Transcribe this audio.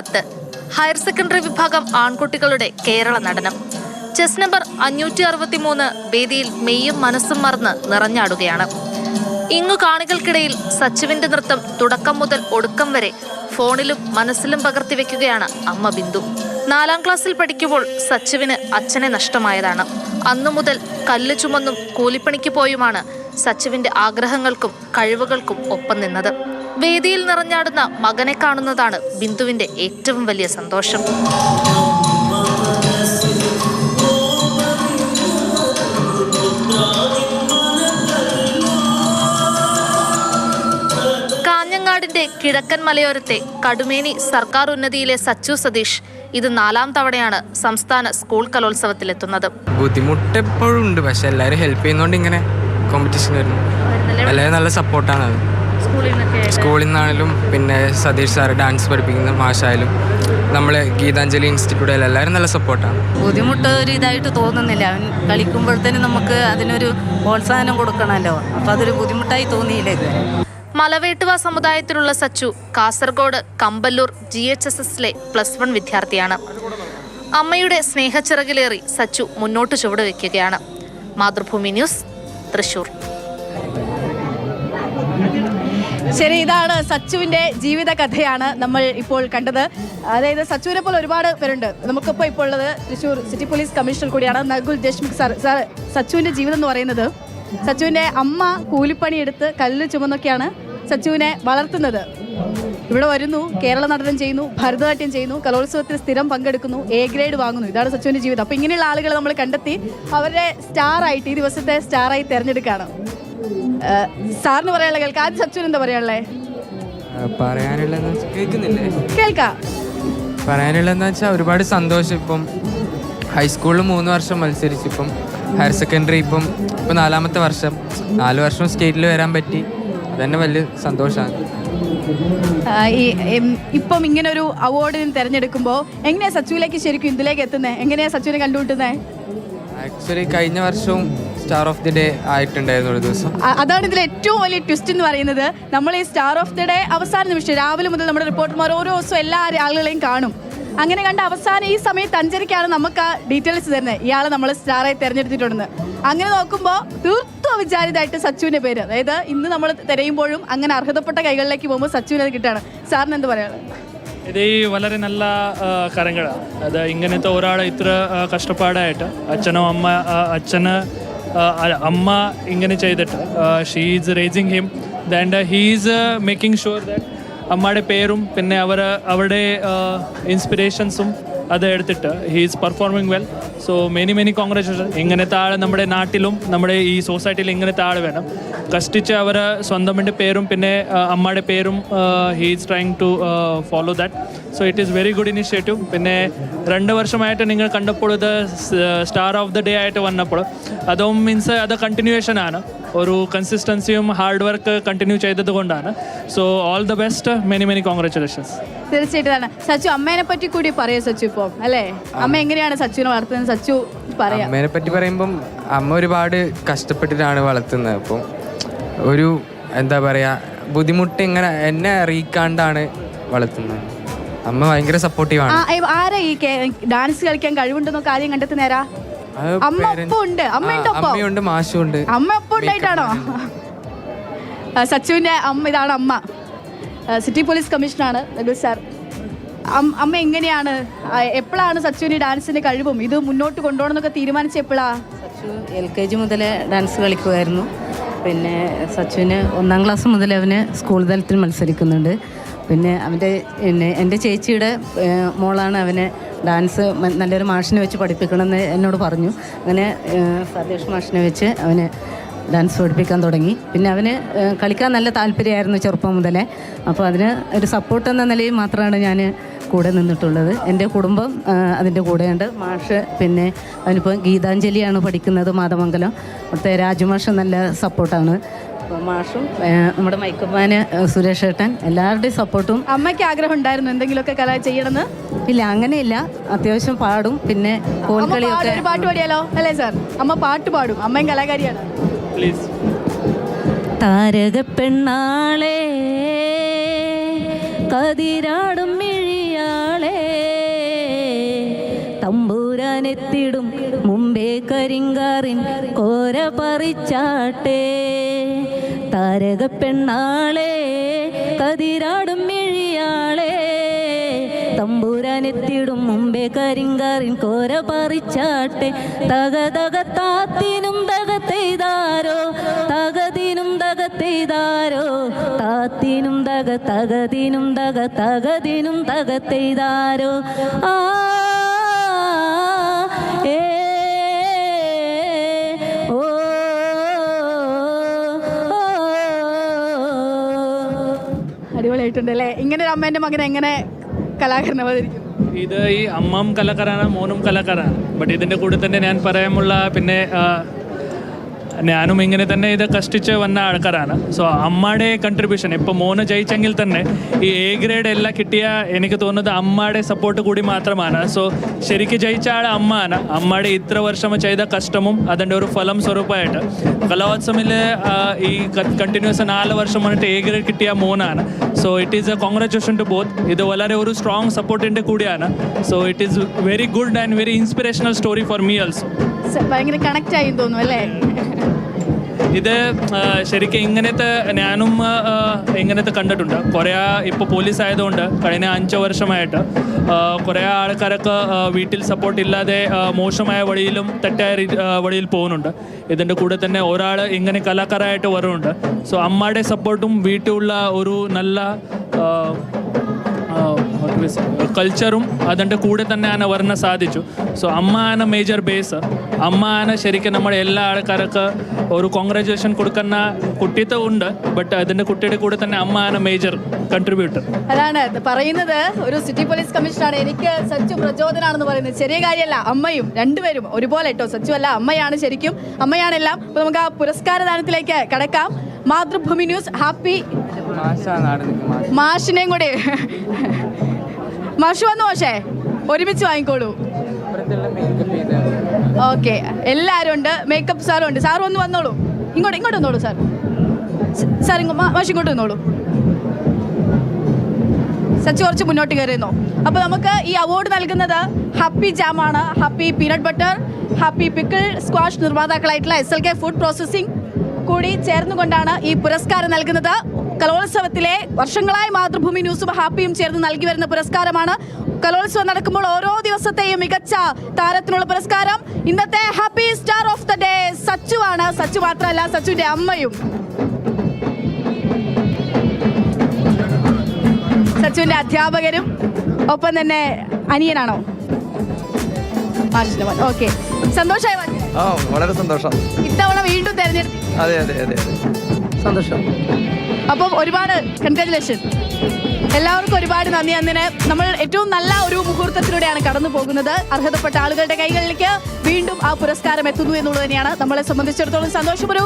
10 higher secondary വിഭാഗം ആൺകുട്ടികളുടെ Kerala Natanam. Chess number 563 വേദിയിൽ മെയ്യും മനസ്സും മറന്ന് നിറഞ്ഞാടുകയാണ്. ഇങ്ങു കാണികൾക്കിടയിൽ സച്ചുവിന്റെ നൃത്തം തുടക്കം മുതൽ ഒടുക്കം വരെ ഫോണിലും മനസ്സിലും പകർത്തിവെക്കുകയാണ് അമ്മ ബിന്ദു. 4ാം ക്ലാസ്സിൽ പഠിക്കുമ്പോൾ സച്ചുവിന് അച്ഛനെ നഷ്ടമായതാണ്. അന്നു മുതൽ കല്ല് ചുമന്നും കൂലിപ്പണിക്ക് പോയുമാണ് സച്ചുവിന്റെ ആഗ്രഹങ്ങൾക്കും കഴിവുകൾക്കും ഒപ്പം നിന്നത്. വേദിയിൽ നിറഞ്ഞാടുന്ന മകനെ കാണുന്നതാണ് ബിന്ദുവിന്റെ ഏറ്റവും വലിയ സന്തോഷം. കാഞ്ഞങ്ങാടിന്റെ കിഴക്കൻ മലയോരത്തെ കടുമേനി സർക്കാർ ഉന്നതിയിലെ സച്ചു സതീഷ് ഇത് 4ാം തവണയാണ് സംസ്ഥാന സ്കൂൾ കലോത്സവത്തിലെത്തുന്നത്. ബുദ്ധിമുട്ട് എപ്പോഴും ഉണ്ട്, പക്ഷെ എല്ലാവരും ഹെൽപ്പ് ചെയ്യുന്നോണ്ട് ഇങ്ങനെ കോമ്പറ്റീഷൻ വരുന്നു. എല്ലാവരും നല്ല സപ്പോർട്ടാണ്. അത് സ്കൂളിൽ നിന്നാണെങ്കിലും പിന്നെ സതീഷ് സാറ് ഡാൻസ് പഠിപ്പിക്കുന്ന മാഷായാലും നമ്മൾ ഗീതാഞ്ജലി ഇൻസ്റ്റിറ്റ്യൂട്ടിൽ എല്ലാവരും നല്ല സപ്പോർട്ടാണ്. ബുദ്ധിമുട്ട് ഒരു ഇതായിട്ട് തോന്നുന്നില്ല. അവൻ കളിക്കുമ്പോഴത്തേനും നമുക്ക് അതിനൊരു പ്രോത്സാഹനം കൊടുക്കണമല്ലോ, അപ്പോൾ അതൊരു ബുദ്ധിമുട്ടായി തോന്നിയില്ല ഇതുവരെ. മലവേട്ടുവ സമുദായത്തിലുള്ള സച്ചു കാസർഗോഡ് കമ്പല്ലൂർ GHSSലെ +1 വിദ്യാർത്ഥിയാണ്. അമ്മയുടെ സ്നേഹച്ചിറകിലേറി സച്ചു മുന്നോട്ട് ചുവടുവെക്കുകയാണ്. മാതൃഭൂമി ന്യൂസ്, തൃശൂർ. ശരി, ഇതാണ് സച്ചുവിൻ്റെ ജീവിത കഥയാണ് നമ്മൾ ഇപ്പോൾ കണ്ടത്. അതായത് സച്ചുവിനെ പോലെ ഒരുപാട് പേരുണ്ട്. നമുക്കിപ്പോൾ ഇപ്പോൾ ഉള്ളത് തൃശ്ശൂർ സിറ്റി പോലീസ് കമ്മീഷണർ കൂടിയാണ് നകുൽ ദേശ്മുഖ് സാർ. സാർ, സച്ചുവിൻ്റെ ജീവിതം എന്ന് പറയുന്നത്, സച്ചുവിൻ്റെ അമ്മ കൂലിപ്പണിയെടുത്ത് കല്ല് ചുമന്നൊക്കെയാണ് സച്ചുവിനെ വളർത്തുന്നത്. ഇവിടെ വരുന്നു, കേരള നടനം ചെയ്യുന്നു, ഭരതനാട്യം ചെയ്യുന്നു, കലോത്സവത്തിൽ സ്ഥിരം പങ്കെടുക്കുന്നു, A ഗ്രേഡ് വാങ്ങുന്നു. ഇതാണ് സച്ചുവിൻ്റെ ജീവിതം. അപ്പോൾ ഇങ്ങനെയുള്ള ആളുകളെ നമ്മൾ കണ്ടെത്തി അവരുടെ സ്റ്റാറായിട്ട് ഈ ദിവസത്തെ സ്റ്റാറായി തിരഞ്ഞെടുക്കുകയാണ്. സാറിന് പറയാനുള്ള കേൾക്കാം. ആദ്യം സച്ചുവിന് എന്താ പറയാനുള്ളത്? പറയാനുള്ളതെന്ന് വെച്ചാൽ ഒരുപാട് സന്തോഷം. ഇപ്പം ഹൈസ്കൂളിൽ 3 വർഷം മത്സരിച്ചു, ഇപ്പം ഹയർ സെക്കൻഡറി ഇപ്പം 4ാമത്തെ വർഷം, 4 വർഷം സ്റ്റേറ്റിൽ വരാൻ പറ്റി. അതന്നെ വലിയ സന്തോഷമാണ്. ഇപ്പം ഇങ്ങനെ ഒരു അവാർഡിന് തിരഞ്ഞെടുക്കുമ്പോൾ എങ്ങനെയാ സച്ചുവിലേക്ക് ശരിക്കും ഇതിലേക്ക് എത്തുന്നത്? എങ്ങനെയാ സച്ചുവിനെ കണ്ടുമുട്ടുന്നത്? ആക്ച്വലി കഴിഞ്ഞ വർഷവും സ്റ്റാർ ഓഫ് ദി ഡേ ആയിട്ടുണ്ടായിരുന്നു ഒരു ദിവസം. അതാണ് ഇതിൽ ഏറ്റവും വലിയ ട്വിസ്റ്റ് എന്ന് പറയുന്നത്. നമ്മൾ ഈ സ്റ്റാർ ഓഫ് ദി ഡേ അവസാന നിമിഷം രാവിലെ മുതൽ നമ്മുടെ റിപ്പോർട്ടർമാർ ഓരോ ദിവസവും എല്ലാ ആളുകളെയും കാണും. അങ്ങനെ കണ്ട അവസാനം ഈ സമയത്ത് 5:30ക്കാണ് നമുക്ക് ആ ഡീറ്റെയിൽസ് തരുന്നത്, ഇയാളെ നമ്മൾ സ്റ്റാറായി തിരഞ്ഞെടുത്തിട്ടുണ്ടെന്ന്. അങ്ങനെ നോക്കുമ്പോൾ തീർത്തും അവിചാരിതമായിട്ട് സച്ചുവിൻ്റെ പേര്, അതായത് ഇന്ന് നമ്മൾ തിരയുമ്പോഴും അങ്ങനെ അർഹതപ്പെട്ട കൈകളിലേക്ക് പോകുമ്പോൾ സച്ചുവിന് അത് കിട്ടുകയാണ്. സാറിന് എന്ത് പറയാനുള്ളത്? ഇത് ഈ വളരെ നല്ല കാര്യങ്ങളാണ്. അത് ഇങ്ങനത്തെ ഒരാൾ ഇത്ര കഷ്ടപ്പാടായിട്ട് അമ്മ ഇങ്ങനെ ചെയ്തിട്ട് she is racing him, and he is making sure that അമ്മയുടെ പേരും പിന്നെ അവരുടെ ഇൻസ്പിറേഷൻസും അത് എടുത്തിട്ട് he is performing well. So many congratulation. ഇങ്ങനത്തെ ആൾ നമ്മുടെ നാട്ടിലും നമ്മുടെ ഈ സൊസൈറ്റിയിൽ ഇങ്ങനത്തെ ആൾ വേണം. കഷ്ടിച്ച് അവർ സ്വന്തമിൻ്റെ പേരും പിന്നെ അമ്മയുടെ പേരും he is trying to follow that. So it is very good initiative. പിന്നെ 2 വർഷമായിട്ട് നിങ്ങൾ കണ്ടപ്പോൾ ഇത് സ്റ്റാർ ഓഫ് ദ ഡേ ആയിട്ട് വന്നപ്പോൾ അതും മീൻസ് അത് കണ്ടിന്യൂവേഷൻ ആണ്. ഒരു കൺസിസ്റ്റൻസിയും ഹാർഡ് വർക്ക് കണ്ടിന്യൂ ചെയ്തത് കൊണ്ടാണ്. So all the best, many congratulations. തീർച്ചയായിട്ടും. സച്ചു, അമ്മേനെ പറ്റി കൂടി പറയാം സച്ചു ഇപ്പോൾ, അല്ലേ? അമ്മ എങ്ങനെയാണ് സച്ചുവിനെ വളർത്തുന്നത്? സച്ചു പറയാം. അമ്മേനെ പറ്റി പറയുമ്പം അമ്മ ഒരുപാട് കഷ്ടപ്പെട്ടിട്ടാണ് വളർത്തുന്നത്. അപ്പം ഒരു എന്താ പറയുക, ബുദ്ധിമുട്ട് ഇങ്ങനെ എന്നെ അറിയിക്കാണ്ടാണ് വളർത്തുന്നത്. അമ്മ ഭയങ്കര സപ്പോർട്ടീവാണ്. ആരാ ഈ ഡാൻസ് കളിക്കാൻ കഴിവുണ്ടെന്നൊക്കെ ആദ്യം കണ്ടെത്തുന്നേരാ? അമ്മയുണ്ട്, മാഷുണ്ട്. അമ്മ ഒപ്പം ഉണ്ടായിട്ടാണോ? സച്ചുവിന്റെ അമ്മ, ഇതാണ് അമ്മ. സിറ്റി പോലീസ് കമ്മീഷണറാണ് നകുൽ സാർ. അമ്മ എങ്ങനെയാണ്, എപ്പോഴാണ് സച്ചുവിന് ഡാൻസിന്റെ കഴിവും ഇത് മുന്നോട്ട് കൊണ്ടുപോകണം എന്നൊക്കെ തീരുമാനിച്ച എപ്പോഴാ? സച്ചു LKG മുതലേ ഡാൻസ് കളിക്കുമായിരുന്നു. പിന്നെ സച്ചുവിന് 1ാം ക്ലാസ് മുതൽ അവന് സ്കൂൾ തലത്തിൽ മത്സരിക്കുന്നുണ്ട്. പിന്നെ എൻ്റെ ചേച്ചിയുടെ മോളാണ് അവനെ ഡാൻസ് നല്ലൊരു മാഷിനെ വെച്ച് പഠിപ്പിക്കണമെന്ന് എന്നോട് പറഞ്ഞു. അങ്ങനെ സതീഷ് മാഷിനെ വെച്ച് അവന് ഡാൻസ് പഠിപ്പിക്കാൻ തുടങ്ങി. പിന്നെ അവന് കളിക്കാൻ നല്ല താല്പര്യമായിരുന്നു ചെറുപ്പം മുതലേ. അപ്പോൾ അതിന് ഒരു സപ്പോർട്ട് എന്ന നിലയിൽ മാത്രമാണ് ഞാൻ കൂടെ നിന്നിട്ടുള്ളത്. എൻ്റെ കുടുംബം അതിൻ്റെ കൂടെയുണ്ട്. മാഷ് പിന്നെ അവനിപ്പോൾ ഗീതാഞ്ജലിയാണ് പഠിക്കുന്നത് മാതമംഗലം. അവിടുത്തെ രാജുമാഷ് നല്ല സപ്പോർട്ടാണ്. മാഷും നമ്മുടെ മൈക്കപ്പാന് സുരേഷ് ഏട്ടൻ എല്ലാവരുടെയും സപ്പോർട്ടും. അമ്മയ്ക്ക് ആഗ്രഹം ഉണ്ടായിരുന്നു എന്തെങ്കിലുമൊക്കെ കല ചെയ്യണമെന്ന്? ഇല്ല, അങ്ങനെയില്ല. അത്യാവശ്യം പാടും. പിന്നെ കോൽക്കളിയൊക്കെ. ഒരു പാട്ട് പാടിയാലോ? അല്ലേ സാർ? അമ്മ പാട്ട് പാടും, അമ്മയും കലാകാരിയാണ്. പ്ലീസ്. താരക പെണ്ണാളെ കതിരാടും മിഴിയാളെ തമ്പുരാനെത്തിടും മുമ്പേ കരിങ്കാറിൻ കോര പറിച്ചാട്ടെ. താരക പെണ്ണാളെ കതിരാടും മിഴിയാളെ, തമ്പുരാനെത്തിടും മുമ്പേ കരിങ്കാറിൻ കോര പറിച്ചാട്ടെ. തകതക താത്തിനും തകത്തെയ്താരോ, തകതിനും തകത്തെയ്താരോ, താത്തിനും തകതിനും തകതിനും തകത്തെയ്താരോ. ആ ഏ ഓ അടിപൊളിയായിട്ടുണ്ട് അല്ലേ? ഇങ്ങനെ ഒരു അമ്മേന്റെ മകൻ എങ്ങനെ കലാകാരൻ അവതരിക്കും? ഇത് ഈ അമ്മയും കലാകാരാണ്, മോനും കലാകാരാണ്. ബട്ട് ഇതിൻ്റെ കൂടെ തന്നെ ഞാൻ പറയാമുള്ള പിന്നെ ഞാനും ഇങ്ങനെ തന്നെ ഇത് കഷ്ടിച്ച് വന്ന ആൾക്കാരാണ്. സോ അമ്മയുടെ കൺട്രിബ്യൂഷൻ ഇപ്പോൾ മോന് ജയിച്ചെങ്കിൽ തന്നെ ഈ എ ഗ്രേഡ് എല്ലാം കിട്ടിയ എനിക്ക് തോന്നുന്നത് അമ്മയുടെ സപ്പോർട്ട് കൂടി മാത്രമാണ്. സോ ശരിക്കും ജയിച്ച ആൾ അമ്മയാണ്. അമ്മയുടെ ഇത്ര വർഷം ചെയ്ത കഷ്ടവും അതിൻ്റെ ഒരു ഫലം സ്വരൂപമായിട്ട് കലോത്സവത്തിൽ ഈ കണ്ടിന്യൂസ് 4 വർഷം വന്നിട്ട് എ ഗ്രേഡ് കിട്ടിയ മോനാണ്. So it is a congratulation to both. ഇത് വളരെ ഒരു സ്ട്രോങ് സപ്പോർട്ടിൻ്റെ കൂടിയാണ്. So it is very good and very inspirational story for me also. ഭയങ്കര കണക്റ്റ് ആയി തോന്നുന്നു അല്ലേ? ഇത് ശരിക്കും ഇങ്ങനത്തെ ഞാനും ഇങ്ങനത്തെ കണ്ടിട്ടുണ്ട്. കുറേ ഇപ്പോൾ പോലീസ് ആയതുകൊണ്ട് കഴിഞ്ഞ 5 വർഷമായിട്ട് കുറേ ആൾക്കാരൊക്കെ വീട്ടിൽ സപ്പോർട്ട് ഇല്ലാതെ മോശമായ വഴിയിലും തെറ്റായ വഴിയിൽ പോകുന്നുണ്ട്. ഇതിൻ്റെ കൂടെ തന്നെ ഒരാൾ ഇങ്ങനെ കലാകാരായിട്ട് വരുന്നുണ്ട്. സോ അമ്മയുടെ സപ്പോർട്ടും വീട്ടിലുള്ള ഒരു നല്ല കൾച്ചറും അതിൻ്റെ കൂടെ തന്നെയാണ് വരാൻ സാധിച്ചു. സോ അമ്മ ആണ് മേജർ ബേസ്. അമ്മ ആണ് ശരിക്കും നമ്മുടെ എല്ലാ ആൾക്കാർക്ക് ഒരു കോൺഗ്രാജുലേഷൻ കൊടുക്കുന്ന കുട്ടിത്വം ഉണ്ട്. ബട്ട് അതിൻ്റെ കുട്ടിയുടെ കൂടെ തന്നെ അമ്മ ആണ് മേജർ കൺട്രിബ്യൂട്ടർ. അതാണ് പറയുന്നത്. ഒരു സിറ്റി പോലീസ് കമ്മീഷണറാണ്. എനിക്ക് സച്ചു പ്രചോദനാണെന്ന് പറയുന്നത് ചെറിയ കാര്യമല്ല. അമ്മയും രണ്ടുപേരും ഒരുപോലെ കേട്ടോ. സച്ചു അല്ല, അമ്മയാണ്. ശരിക്കും അമ്മയാണെല്ലാം. അപ്പോൾ നമുക്ക് ആ പുരസ്കാര ദാനത്തിലേക്ക് കടക്കാം. മാതൃഭൂമി ന്യൂസ് ഹാപ്പി മാഷിനെയും കൂടി. മാഷ് വന്നു, മാഷേ ഒരുമിച്ച് വാങ്ങിക്കോളൂ. ഓക്കെ, എല്ലാവരും ഉണ്ട്. മേക്കപ്പ് സാറും ഉണ്ട്. സാർ ഒന്ന് വന്നോളൂ. ഇങ്ങോട്ട് വന്നോളൂ സാർ. സാർ മാഷ് ഇങ്ങോട്ട് വന്നോളൂ. സച്ചു കുറച്ച് മുന്നോട്ട് കയറിയെന്നോ. അപ്പോൾ നമുക്ക് ഈ അവാർഡ് നൽകുന്നത് ഹാപ്പി ജാമാണ്. Happy peanut butter, happy pickle squash നിർമ്മാതാക്കളായിട്ടുള്ള SLK ഫുഡ് പ്രോസസ്സിംഗ് കൂടി ചേർന്നുകൊണ്ടാണ് ഈ പുരസ്കാരം നൽകുന്നത്. കലോത്സവത്തിലെ വർഷങ്ങളായി മാതൃഭൂമി ന്യൂസും ഹാപ്പിയും ചേർന്ന് നൽകി വരുന്ന പുരസ്കാരമാണ്. കലോത്സവം നടക്കുമ്പോൾ ഓരോ ദിവസത്തെയും മികച്ച താരത്തിനുള്ള പുരസ്കാരം ഇന്നത്തെ happy star of the day Sachu ആണ്. സച്ചു മാത്രമല്ല, സച്ചുവിന്റെ അമ്മയും. സച്ചുവിന്റെ അധ്യാപകരും ഒപ്പം തന്നെ അനിയനാണോ? ഓക്കെ, സന്തോഷമായി. വളരെ സന്തോഷം. ഇത്തവണ വീണ്ടും തെരഞ്ഞെടുത്തു. അതെ അതെ അതെ അതെ, സന്തോഷം. അപ്പം ഒരുപാട് കൺഗ്രാജുലേഷൻ. എല്ലാവർക്കും ഒരുപാട് നന്ദി. അന്നിന് നമ്മൾ ഏറ്റവും നല്ല ഒരു മുഹൂർത്തത്തിലൂടെയാണ് കടന്നു പോകുന്നത്. അർഹതപ്പെട്ട ആളുകളുടെ കൈകളിലേക്ക് വീണ്ടും ആ പുരസ്കാരം എത്തുന്നു എന്നുള്ളത് തന്നെയാണ് നമ്മളെ സംബന്ധിച്ചിടത്തോളം സന്തോഷപൂർവ്വം